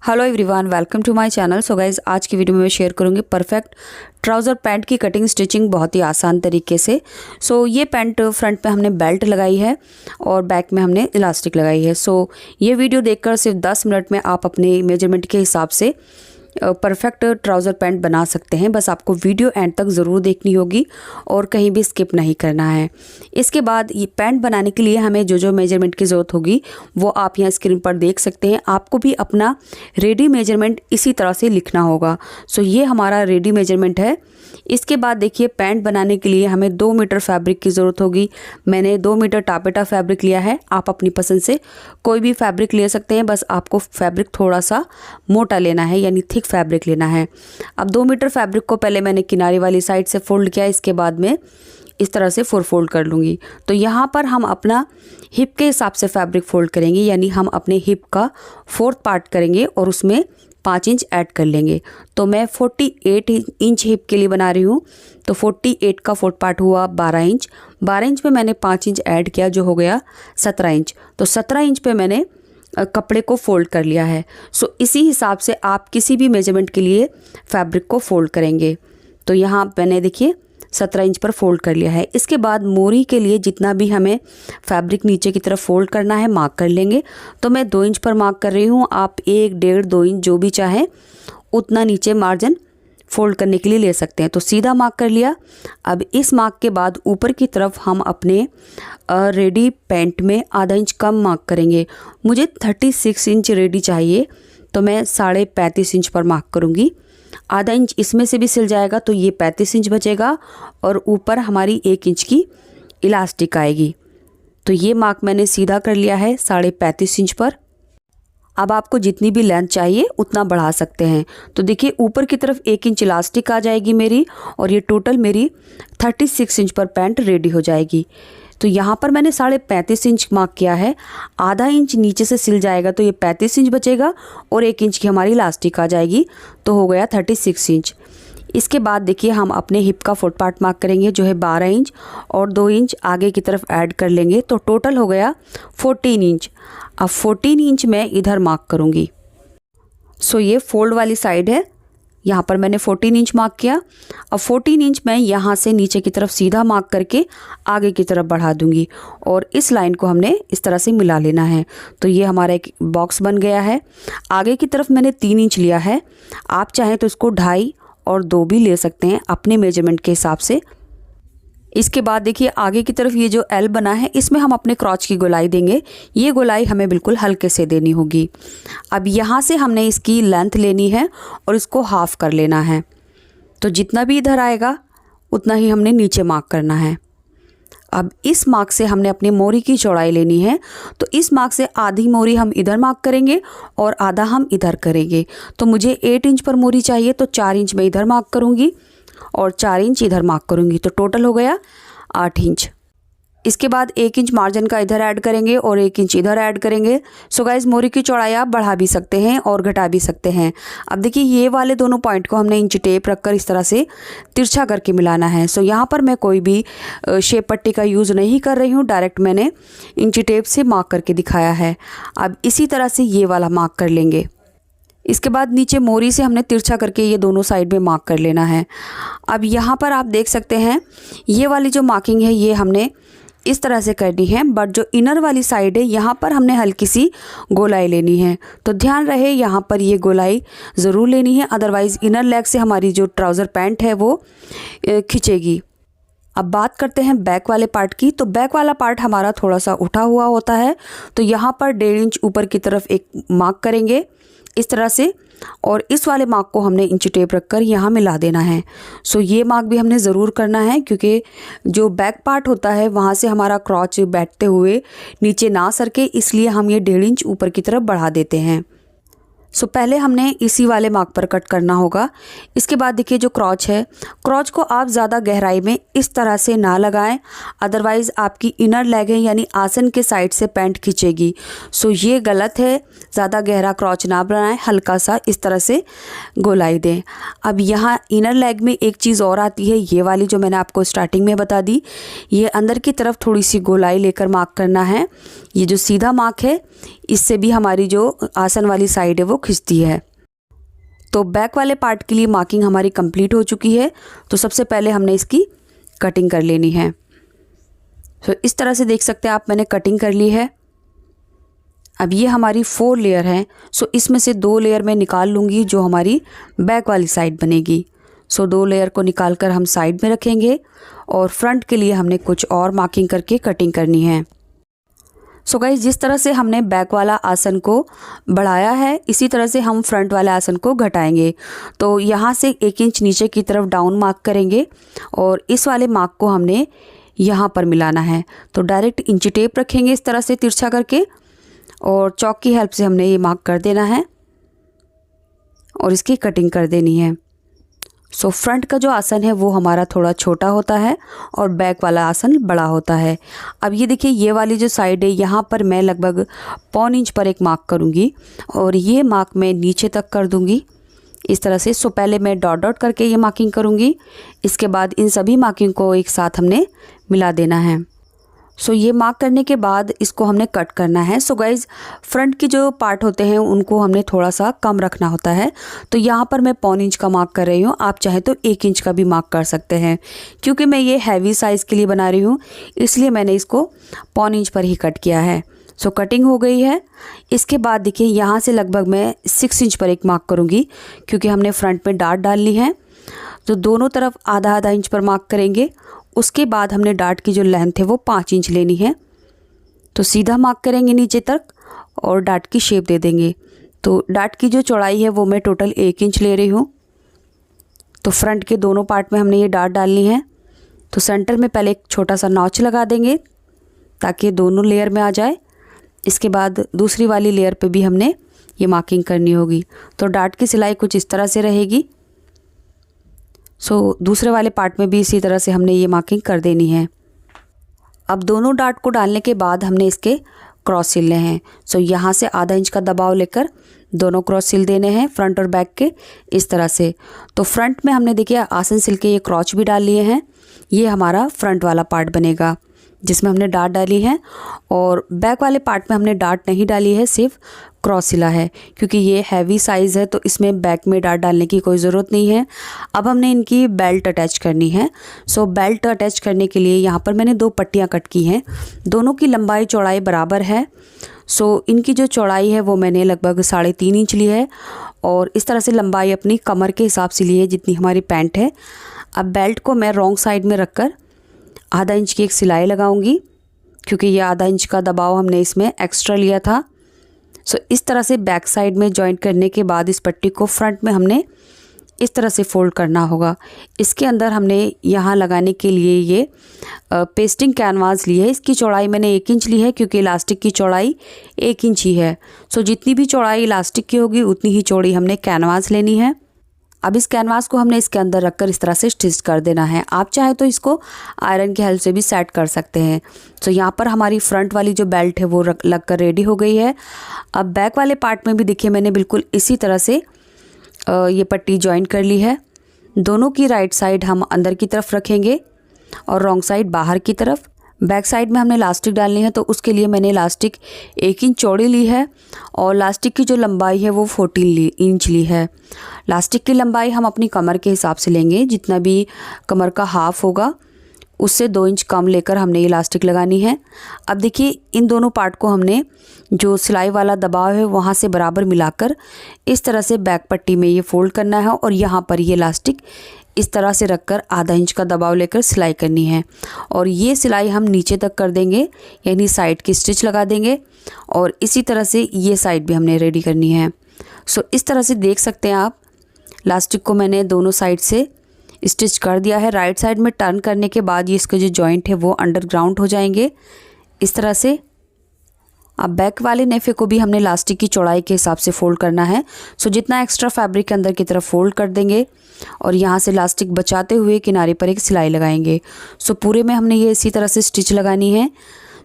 Hello everyone, welcome to my channel. So guys, आज की video में मैं शेयर करूंगी परफेक्ट ट्राउज़र पैंट की कटिंग स्टिचिंग बहुत ही आसान तरीके से। ये पैंट फ्रंट पे हमने बेल्ट लगाई है और बैक में हमने इलास्टिक लगाई है। ये वीडियो देखकर सिर्फ 10 मिनट में आप अपने मेजरमेंट के हिसाब से परफेक्ट ट्राउज़र पैंट बना सकते हैं। बस आपको वीडियो एंड तक ज़रूर देखनी होगी और कहीं भी स्किप नहीं करना है। इसके बाद ये पैंट बनाने के लिए हमें जो जो मेजरमेंट की ज़रूरत होगी वो आप यहाँ स्क्रीन पर देख सकते हैं। आपको भी अपना रेडी मेजरमेंट इसी तरह से लिखना होगा। ये हमारा रेडी मेजरमेंट है। इसके बाद देखिए, पैंट बनाने के लिए हमें 2 मीटर फैब्रिक की ज़रूरत होगी। मैंने 2 मीटर टापेटा फैब्रिक लिया है। आप अपनी पसंद से कोई भी फैब्रिक ले सकते हैं, बस आपको फैब्रिक थोड़ा सा मोटा लेना है, यानी थिक फैब्रिक लेना है। अब 2 मीटर फैब्रिक को पहले मैंने किनारे वाली साइड से फोल्ड किया, इसके बाद में इस तरह से 4 फोल्ड कर लूँगी। तो यहाँ पर हम अपना हिप के हिसाब से फैब्रिक फोल्ड करेंगे, यानी हम अपने हिप का 4th पार्ट करेंगे और उसमें 5 इंच ऐड कर लेंगे। तो मैं 48 इंच हिप के लिए बना रही हूँ। तो 48 का 4th पार्ट हुआ 12 इंच। 12 इंच पे मैंने 5 इंच ऐड किया, जो हो गया 17 इंच। तो 17 इंच पे मैंने कपड़े को फोल्ड कर लिया है। इसी हिसाब से आप किसी भी मेजरमेंट के लिए फैब्रिक को फोल्ड करेंगे। तो यहाँ मैंने देखिए 17 इंच पर फोल्ड कर लिया है। इसके बाद मोरी के लिए जितना भी हमें फैब्रिक नीचे की तरफ फोल्ड करना है मार्क कर लेंगे। तो मैं 2 इंच पर मार्क कर रही हूँ। आप 1, 1.5, 2 इंच जो भी चाहें उतना नीचे मार्जिन फोल्ड करने के लिए ले सकते हैं। तो सीधा मार्क कर लिया। अब इस मार्क के बाद ऊपर की तरफ हम अपने रेडी पैंट में आधा इंच कम मार्क करेंगे। मुझे 36 इंच रेडी चाहिए, तो मैं 35.5 इंच पर मार्क करूँगी। आधा इंच इसमें से भी सिल जाएगा, तो ये 35 इंच बचेगा और ऊपर हमारी 1 इंच की इलास्टिक आएगी। तो ये मार्क मैंने सीधा कर लिया है 35.5 इंच पर। अब आपको जितनी भी लेंथ चाहिए उतना बढ़ा सकते हैं। तो देखिए, ऊपर की तरफ 1 इंच इलास्टिक आ जाएगी मेरी, और ये टोटल मेरी 36 इंच पर पैंट रेडी हो जाएगी। तो यहाँ पर मैंने 35.5 इंच मार्क किया है। आधा इंच नीचे से सिल जाएगा, तो ये 35 इंच बचेगा और 1 इंच की हमारी इलास्टिक आ जाएगी, तो हो गया 36 इंच। इसके बाद देखिए, हम अपने हिप का 4th पार्ट मार्क करेंगे, जो है 12 इंच, और 2 इंच आगे की तरफ ऐड कर लेंगे। तो टोटल हो गया 14 इंच। अब 14 इंच मैं इधर मार्क करूँगी। ये फोल्ड वाली साइड है, यहाँ पर मैंने 14 इंच मार्क किया। अब 14 इंच मैं यहाँ से नीचे की तरफ सीधा मार्क करके आगे की तरफ बढ़ा दूँगी, और इस लाइन को हमने इस तरह से मिला लेना है। तो ये हमारा एक बॉक्स बन गया है। आगे की तरफ मैंने 3 इंच लिया है। आप चाहें तो इसको 2.5 और 2 भी ले सकते हैं अपने मेजरमेंट के हिसाब से। इसके बाद देखिए, आगे की तरफ ये जो एल बना है, इसमें हम अपने क्रॉच की गोलाई देंगे। ये गोलाई हमें बिल्कुल हल्के से देनी होगी। अब यहाँ से हमने इसकी लेंथ लेनी है और इसको हाफ कर लेना है। तो जितना भी इधर आएगा उतना ही हमने नीचे मार्क करना है। अब इस मार्क से हमने अपनी मोरी की चौड़ाई लेनी है। तो इस मार्क से आधी मोरी हम इधर मार्क करेंगे और आधा हम इधर करेंगे। तो मुझे 8 इंच पर मोरी चाहिए, तो 4 इंच मैं इधर मार्क करूँगी और 4 इंच इधर मार्क करूँगी। तो टोटल हो गया 8 इंच। इसके बाद 1 इंच मार्जिन का इधर ऐड करेंगे और 1 इंच इधर ऐड करेंगे। गाइज, मोरी की चौड़ाई आप बढ़ा भी सकते हैं और घटा भी सकते हैं। अब देखिए, ये वाले दोनों पॉइंट को हमने इंच टेप रखकर इस तरह से तिरछा करके मिलाना है। यहाँ पर मैं कोई भी शेप पट्टी का यूज़ नहीं कर रही हूँ, डायरेक्ट मैंने इंच टेप से मार्क करके दिखाया है। अब इसी तरह से ये वाला मार्क कर लेंगे। इसके बाद नीचे मोरी से हमने तिरछा करके ये दोनों साइड में मार्क कर लेना है। अब यहाँ पर आप देख सकते हैं, ये वाली जो मार्किंग है ये हमने इस तरह से करनी है, बट जो इनर वाली साइड है यहाँ पर हमने हल्की सी गोलाई लेनी है। तो ध्यान रहे, यहाँ पर ये गोलाई ज़रूर लेनी है, अदरवाइज़ इनर लेग से हमारी जो ट्राउज़र पैंट है वो खिंचेगी। अब बात करते हैं बैक वाले पार्ट की। तो बैक वाला पार्ट हमारा थोड़ा सा उठा हुआ होता है। तो यहाँ पर 1.5 इंच ऊपर की तरफ एक मार्क करेंगे इस तरह से, और इस वाले मार्क को हमने इंच टेप रखकर यहाँ मिला देना है। ये मार्क भी हमने ज़रूर करना है, क्योंकि जो बैक पार्ट होता है वहाँ से हमारा क्रॉच बैठते हुए नीचे ना सरके, इसलिए हम ये 1.5 इंच ऊपर की तरफ बढ़ा देते हैं। पहले हमने इसी वाले मार्क पर कट करना होगा। इसके बाद देखिए, जो क्रॉच है, क्रॉच को आप ज़्यादा गहराई में इस तरह से ना लगाएं, अदरवाइज़ आपकी इनर लेग है यानी आसन के साइड से पैंट खींचेगी। ये गलत है। ज़्यादा गहरा क्रॉच ना बनाएं, हल्का सा इस तरह से गोलाई दें। अब यहाँ इनर लेग में एक चीज़ और आती है, ये वाली जो मैंने आपको स्टार्टिंग में बता दी। ये अंदर की तरफ थोड़ी सी गोलाई लेकर मार्क करना है। ये जो सीधा मार्क है इससे भी हमारी जो आसन वाली साइड है वो खिंचती है। तो बैक वाले पार्ट के लिए मार्किंग हमारी कंप्लीट हो चुकी है। तो सबसे पहले हमने इसकी कटिंग कर लेनी है। तो इस तरह से देख सकते हैं आप, मैंने कटिंग कर ली है। अब ये हमारी 4 लेयर हैं। सो इसमें से 2 लेयर मैं निकाल लूँगी जो हमारी बैक वाली साइड बनेगी। सो 2 लेयर को निकाल कर हम साइड में रखेंगे और फ्रंट के लिए हमने कुछ और मार्किंग करके कटिंग करनी है। सो गाइस, जिस तरह से हमने बैक वाला आसन को बढ़ाया है, इसी तरह से हम फ्रंट वाले आसन को घटाएंगे। तो यहाँ से 1 इंच नीचे की तरफ डाउन मार्क करेंगे और इस वाले मार्क को हमने यहाँ पर मिलाना है। तो डायरेक्ट इंची टेप रखेंगे इस तरह से तिरछा करके और चॉक की हेल्प से हमने ये मार्क कर देना है और इसकी कटिंग कर देनी है। सो फ्रंट का जो आसन है वो हमारा थोड़ा छोटा होता है और बैक वाला आसन बड़ा होता है। अब ये देखिए, ये वाली जो साइड है यहाँ पर मैं लगभग 1.25 इंच पर एक मार्क करूँगी और ये मार्क मैं नीचे तक कर दूँगी इस तरह से। सो पहले मैं डॉट डॉट करके ये मार्किंग करूँगी, इसके बाद इन सभी मार्किंग को एक साथ हमने मिला देना है। सो ये मार्क करने के बाद इसको हमने कट करना है। सो गाइज़, फ्रंट के जो पार्ट होते हैं उनको हमने थोड़ा सा कम रखना होता है। तो यहाँ पर मैं 1.25 इंच का मार्क कर रही हूँ, आप चाहे तो 1 इंच का भी मार्क कर सकते हैं। क्योंकि मैं ये हैवी साइज़ के लिए बना रही हूँ इसलिए मैंने इसको 1.25 इंच पर ही कट किया है। सो कटिंग हो गई है। इसके बाद देखिए, यहाँ से लगभग मैं 6 इंच पर एक मार्क करूँगी क्योंकि हमने फ्रंट में डार्ट डालनी है। तो दोनों तरफ आधा आधा इंच पर मार्क करेंगे। उसके बाद हमने डार्ट की जो लेंथ है वो 5 इंच लेनी है। तो सीधा मार्क करेंगे नीचे तक और डार्ट की शेप दे देंगे। तो डार्ट की जो चौड़ाई है वो मैं टोटल 1 इंच ले रही हूँ। तो फ्रंट के दोनों पार्ट में हमने ये डार्ट डालनी है। तो सेंटर में पहले एक छोटा सा नॉच लगा देंगे ताकि दोनों लेयर में आ जाए। इसके बाद दूसरी वाली लेयर पे भी हमने ये मार्किंग करनी होगी। तो डार्ट की सिलाई कुछ इस तरह से रहेगी। सो दूसरे वाले पार्ट में भी इसी तरह से हमने ये मार्किंग कर देनी है। अब दोनों डार्ट को डालने के बाद हमने इसके क्रॉस सिलने हैं। सो यहाँ से आधा इंच का दबाव लेकर दोनों क्रॉस सिल देने हैं फ्रंट और बैक के इस तरह से। तो फ्रंट में हमने देखिए आसन सिल के ये क्रॉच भी डाल लिए हैं। ये हमारा फ्रंट वाला पार्ट बनेगा जिसमें हमने डार्ट डाली है और बैक वाले पार्ट में हमने डार्ट नहीं डाली है, सिर्फ क्रॉस सिला है क्योंकि ये हैवी साइज़ है तो इसमें बैक में डार्ट डालने की कोई ज़रूरत नहीं है। अब हमने इनकी बेल्ट अटैच करनी है। सो बेल्ट अटैच करने के लिए यहाँ पर मैंने 2 पट्टियाँ कट की हैं। दोनों की लंबाई चौड़ाई बराबर है। सो इनकी जो चौड़ाई है वो मैंने लगभग 3.5 इंच ली है और इस तरह से लंबाई अपनी कमर के हिसाब से ली है जितनी हमारी पैंट है। अब बेल्ट को मैं रॉन्ग साइड में रखकर आधा इंच की एक सिलाई लगाऊंगी क्योंकि ये आधा इंच का दबाव हमने इसमें एक्स्ट्रा लिया था। सो इस तरह से बैक साइड में जॉइंट करने के बाद इस पट्टी को फ्रंट में हमने इस तरह से फोल्ड करना होगा। इसके अंदर हमने यहाँ लगाने के लिए ये पेस्टिंग कैनवास ली है। इसकी चौड़ाई मैंने 1 इंच ली है क्योंकि इलास्टिक की चौड़ाई 1 इंच ही है। सो जितनी भी चौड़ाई इलास्टिक की होगी उतनी ही चौड़ी हमने कैनवास लेनी है। अब इस कैनवास को हमने इसके अंदर रखकर इस तरह से स्टिच कर देना है। आप चाहे तो इसको आयरन की हेल्प से भी सेट कर सकते हैं। तो यहाँ पर हमारी फ्रंट वाली जो बेल्ट है वो लग कर रेडी हो गई है। अब बैक वाले पार्ट में भी देखिए मैंने बिल्कुल इसी तरह से ये पट्टी जॉइन कर ली है। दोनों की राइट साइड हम अंदर की तरफ रखेंगे और रॉन्ग साइड बाहर की तरफ। बैक साइड में हमने इलास्टिक डालनी है तो उसके लिए मैंने इलास्टिक 1 इंच चौड़ी ली है और इलास्टिक की जो लंबाई है वो 14 इंच ली है। इलास्टिक की लंबाई हम अपनी कमर के हिसाब से लेंगे, जितना भी कमर का हाफ होगा उससे 2 इंच कम लेकर हमने इलास्टिक लगानी है। अब देखिए, इन दोनों पार्ट को हमने जो सिलाई वाला दबाव है वहाँ से बराबर मिलाकर इस तरह से बैक पट्टी में ये फोल्ड करना है और यहाँ पर ये इलास्टिक इस तरह से रखकर आधा इंच का दबाव लेकर सिलाई करनी है और ये सिलाई हम नीचे तक कर देंगे, यानी साइड की स्टिच लगा देंगे और इसी तरह से ये साइड भी हमने रेडी करनी है। सो इस तरह से देख सकते हैं आप, इलास्टिक को मैंने दोनों साइड से स्टिच कर दिया है। राइट साइड में टर्न करने के बाद ये इसके जो जॉइंट है वो अंडरग्राउंड हो जाएंगे इस तरह से। अब बैक वाले नेफे को भी हमने इलास्टिक की चौड़ाई के हिसाब से फोल्ड करना है। सो जितना एक्स्ट्रा फैब्रिक के अंदर की तरफ फोल्ड कर देंगे और यहाँ से इलास्टिक बचाते हुए किनारे पर एक सिलाई लगाएंगे। सो पूरे में हमने ये इसी तरह से स्टिच लगानी है।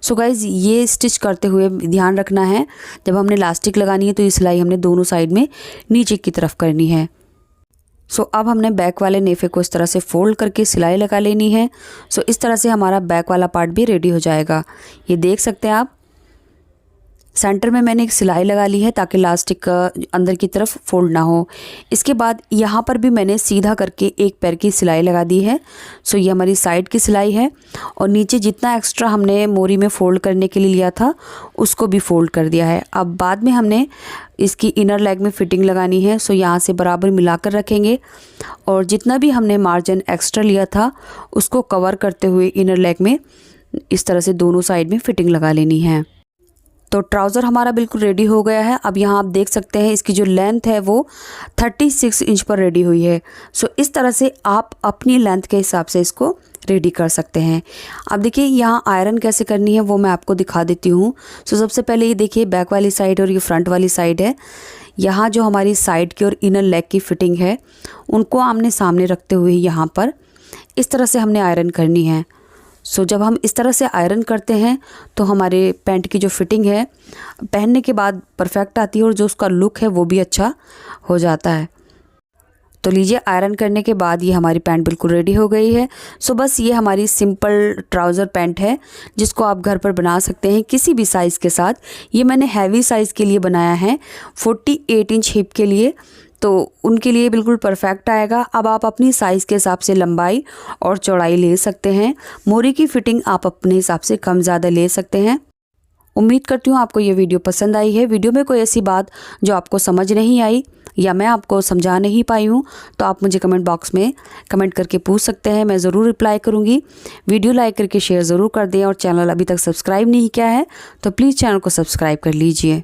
सो गाइज़, ये स्टिच करते हुए ध्यान रखना है जब हमने इलास्टिक लगानी है तो ये सिलाई हमने दोनों साइड में नीचे की तरफ करनी है। सो अब हमने बैक वाले नेफे को इस तरह से फोल्ड करके सिलाई लगा लेनी है। सो इस तरह से हमारा बैक वाला पार्ट भी रेडी हो जाएगा। ये देख सकते हैं आप, सेंटर में मैंने एक सिलाई लगा ली है ताकि इलास्टिक अंदर की तरफ फोल्ड ना हो। इसके बाद यहाँ पर भी मैंने सीधा करके एक पैर की सिलाई लगा दी है। सो ये हमारी साइड की सिलाई है और नीचे जितना एक्स्ट्रा हमने मोरी में फ़ोल्ड करने के लिए लिया था उसको भी फ़ोल्ड कर दिया है। अब बाद में हमने इसकी इनर लेग में फ़िटिंग लगानी है। सो यहाँ से बराबर मिलाकर रखेंगे और जितना भी हमने मार्जिन एक्स्ट्रा लिया था उसको कवर करते हुए इनर लेग में इस तरह से दोनों साइड में फ़िटिंग लगा लेनी है। तो ट्राउज़र हमारा बिल्कुल रेडी हो गया है। अब यहाँ आप देख सकते हैं इसकी जो लेंथ है वो 36 इंच पर रेडी हुई है। सो इस तरह से आप अपनी लेंथ के हिसाब से इसको रेडी कर सकते हैं। अब देखिए यहाँ आयरन कैसे करनी है वो मैं आपको दिखा देती हूँ। सो सबसे पहले ये देखिए बैक वाली साइड और ये फ्रंट वाली साइड है। यहाँ जो हमारी साइड की और इनर लेग की फ़िटिंग है उनको आमने सामने रखते हुए यहाँ पर इस तरह से हमने आयरन करनी है। सो जब हम इस तरह से आयरन करते हैं तो हमारे पैंट की जो फिटिंग है पहनने के बाद परफेक्ट आती है और जो उसका लुक है वो भी अच्छा हो जाता है। तो लीजिए आयरन करने के बाद ये हमारी पैंट बिल्कुल रेडी हो गई है। सो बस ये हमारी सिंपल ट्राउज़र पैंट है जिसको आप घर पर बना सकते हैं किसी भी साइज़ के साथ। ये मैंने हैवी साइज़ के लिए बनाया है, 48 इंच हिप के लिए, तो उनके लिए बिल्कुल परफेक्ट आएगा। अब आप अपनी साइज़ के हिसाब से लंबाई और चौड़ाई ले सकते हैं। मोरी की फ़िटिंग आप अपने हिसाब से कम ज़्यादा ले सकते हैं। उम्मीद करती हूँ आपको ये वीडियो पसंद आई है। वीडियो में कोई ऐसी बात जो आपको समझ नहीं आई या मैं आपको समझा नहीं पाई हूँ तो आप मुझे कमेंट बॉक्स में कमेंट करके पूछ सकते हैं, मैं ज़रूर रिप्लाई करूँगी। वीडियो लाइक करके शेयर ज़रूर कर दें और चैनल अभी तक सब्सक्राइब नहीं किया है तो प्लीज़ चैनल को सब्सक्राइब कर लीजिए।